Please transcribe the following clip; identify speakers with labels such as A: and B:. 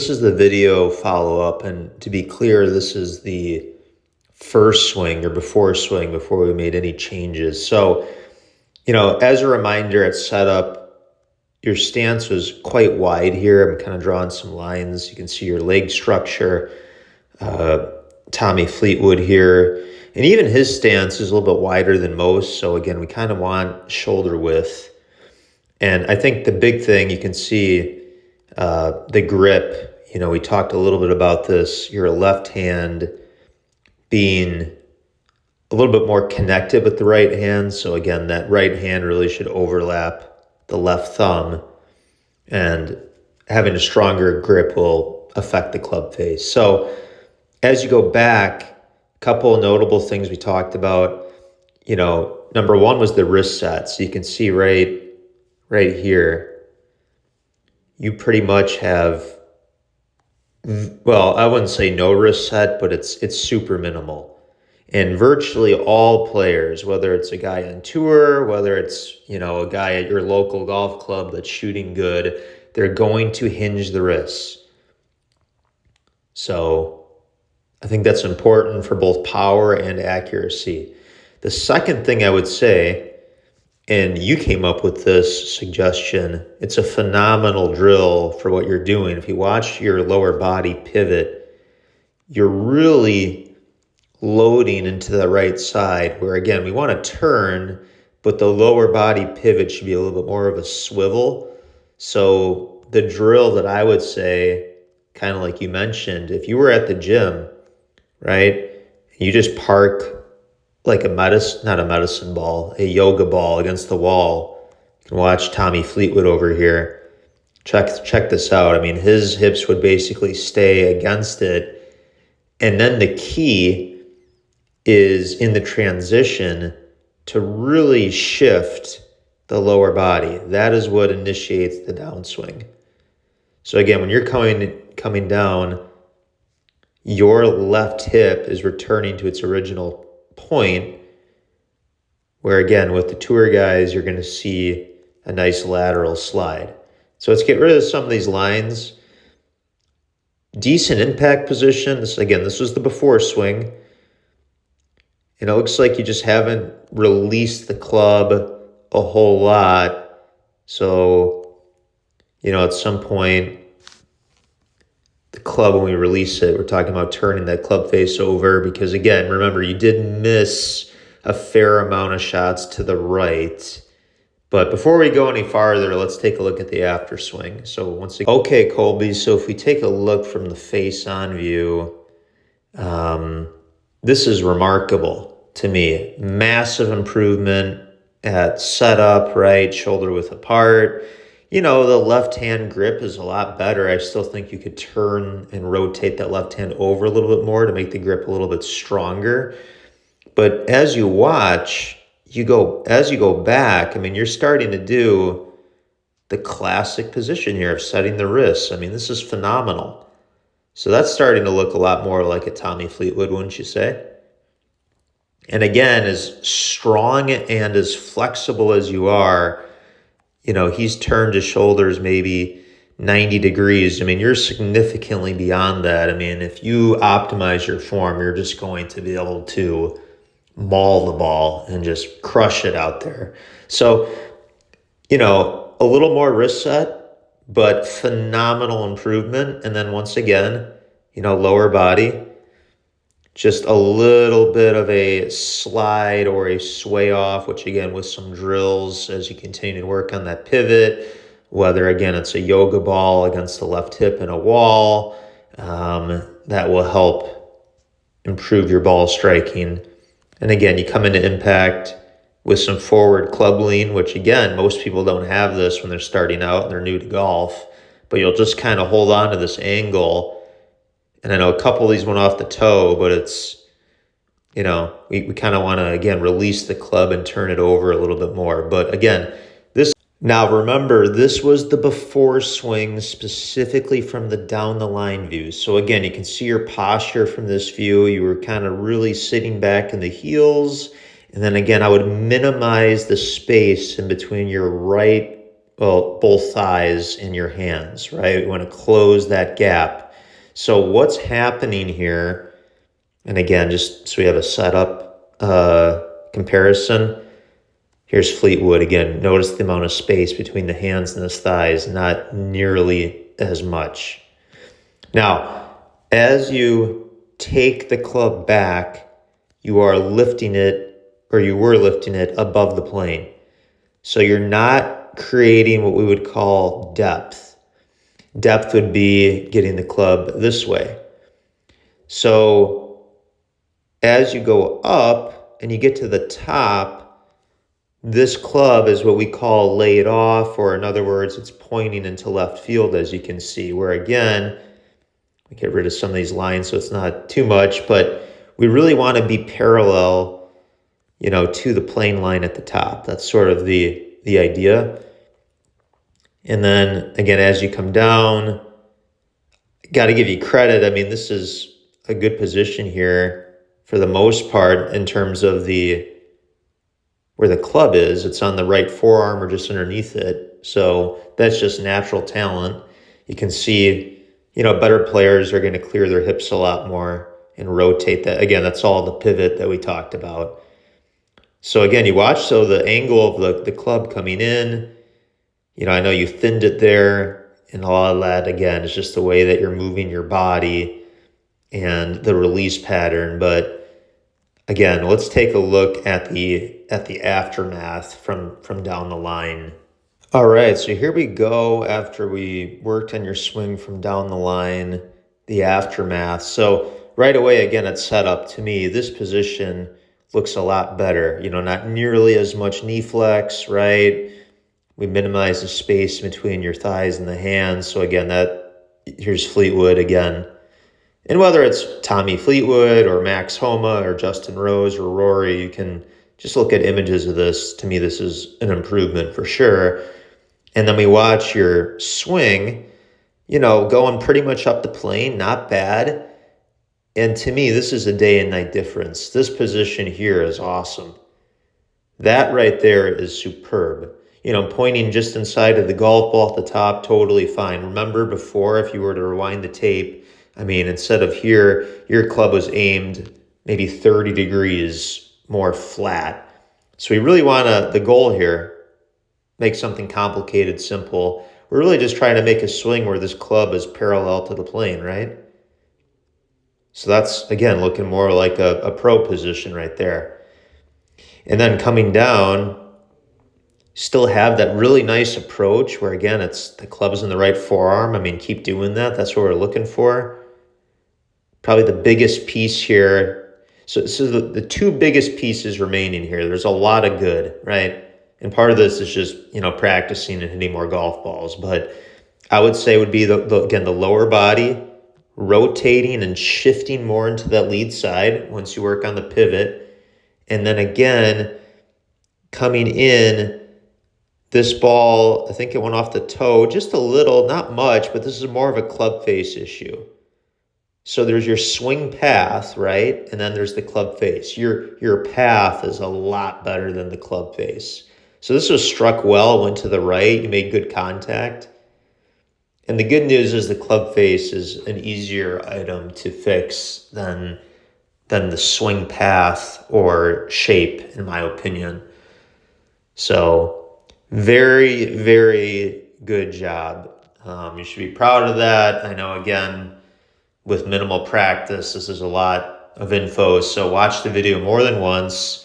A: This is the video follow-up, and to be clear, this is the first swing or before swing before we made any changes. So, as a reminder at setup, your stance was quite wide here. I'm kind of drawing some lines. You can see your leg structure. Tommy Fleetwood here, and even his stance is a little bit wider than most. So again, we kind of want shoulder width. And I think the big thing you can see, the grip. We talked a little bit about this. Your left hand being a little bit more connected with the right hand. So again, that right hand really should overlap the left thumb, and having a stronger grip will affect the club face. So as you go back, a couple of notable things we talked about. Number one was the wrist set. So you can see right here, you pretty much have, well, I wouldn't say no wrist set, but it's super minimal. And virtually all players, whether it's a guy on tour, whether it's, a guy at your local golf club that's shooting good, they're going to hinge the wrists. So I think that's important for both power and accuracy. The second thing I would say, and you came up with this suggestion, it's a phenomenal drill for what you're doing. If you watch your lower body pivot, you're really loading into the right side, where again, we want to turn, but the lower body pivot should be a little bit more of a swivel. So the drill that I would say, kind of like you mentioned, if you were at the gym, right, you just park like not a medicine ball, a yoga ball against the wall. You can watch Tommy Fleetwood over here. Check this out. I mean, his hips would basically stay against it. And then the key is in the transition to really shift the lower body. That is what initiates the downswing. So again, when you're coming down, your left hip is returning to its original point, where again, with the tour guys, you're going to see a nice lateral slide. So let's get rid of some of these lines. Decent impact position. This was the before swing. And it looks like you just haven't released the club a whole lot. So, at some point, the club, when we release it, we're talking about turning that club face over, because again, remember, you did miss a fair amount of shots to the right. But before we go any farther, let's take a look at the after swing. So once again, okay, Colby, so if we take a look from the face on view, this is remarkable to me. Massive improvement at setup, right? Shoulder width apart. The left hand grip is a lot better. I still think you could turn and rotate that left hand over a little bit more to make the grip a little bit stronger. But as you watch, as you go back, I mean, you're starting to do the classic position here of setting the wrists. I mean, this is phenomenal. So that's starting to look a lot more like a Tommy Fleetwood, wouldn't you say? And again, as strong and as flexible as you are, he's turned his shoulders maybe 90 degrees. I mean, you're significantly beyond that. I mean, if you optimize your form, you're just going to be able to maul the ball and just crush it out there. So, a little more wrist set, but phenomenal improvement. And then once again, lower body, just a little bit of a slide or a sway off, which again, with some drills as you continue to work on that pivot, whether again, it's a yoga ball against the left hip in a wall, that will help improve your ball striking. And again, you come into impact with some forward club lean, which again, most people don't have this when they're starting out and they're new to golf, but you'll just kind of hold on to this angle. And I know a couple of these went off the toe, but it's, we kind of want to, again, release the club and turn it over a little bit more. But again, now remember, this was the before swing specifically from the down the line view. So again, you can see your posture from this view. You were kind of really sitting back in the heels. And then again, I would minimize the space in between your right well, both thighs in your hands, right? We want to close that gap. So what's happening here, and again, just so we have a setup comparison, here's Fleetwood. Again, notice the amount of space between the hands and his thighs, not nearly as much. Now, as you take the club back, you are lifting it, or you were lifting it above the plane. So you're not creating what we would call depth. Depth would be getting the club this way. So as you go up and you get to the top, this club is what we call laid off, or in other words, it's pointing into left field, as you can see, where again, we get rid of some of these lines so it's not too much, but we really want to be parallel, to the plane line at the top. That's sort of the idea. And then again, as you come down, got to give you credit. I mean, this is a good position here for the most part in terms of where the club is. It's on the right forearm or just underneath it. So that's just natural talent. You can see, better players are going to clear their hips a lot more and rotate that. Again, that's all the pivot that we talked about. So again, you watch, so the angle of the club coming in, I know you thinned it there, and a lot of that, again, is just the way that you're moving your body and the release pattern. But again, let's take a look at the aftermath from down the line. All right, so here we go after we worked on your swing from down the line, the aftermath. So right away, again, it's set up. To me, this position looks a lot better. Not nearly as much knee flex, right? We minimize the space between your thighs and the hands. So again, here's Fleetwood again. And whether it's Tommy Fleetwood or Max Homa or Justin Rose or Rory, you can just look at images of this. To me, this is an improvement for sure. And then we watch your swing, going pretty much up the plane, not bad. And to me, this is a day and night difference. This position here is awesome. That right there is superb. Pointing just inside of the golf ball at the top, totally fine. Remember before, if you were to rewind the tape, instead of here, your club was aimed maybe 30 degrees more flat. So we really want the goal here, make something complicated simple. We're really just trying to make a swing where this club is parallel to the plane, right? So that's, again, looking more like a pro position right there. And then coming down, still have that really nice approach where, again, it's the club's in the right forearm. Keep doing that. That's what we're looking for. Probably the biggest piece here. So the two biggest pieces remaining here, there's a lot of good, right? And part of this is just, practicing and hitting more golf balls. But I would say would be, again, the lower body, rotating and shifting more into that lead side once you work on the pivot. And then again, coming in, this ball, I think it went off the toe just a little, not much, but this is more of a club face issue. So there's your swing path, right? And then there's the club face. Your path is a lot better than the club face. So this was struck well, went to the right, you made good contact. And the good news is the club face is an easier item to fix than the swing path or shape, in my opinion. So very, very good job. You should be proud of that. I know, again, with minimal practice, this is a lot of info. So watch the video more than once.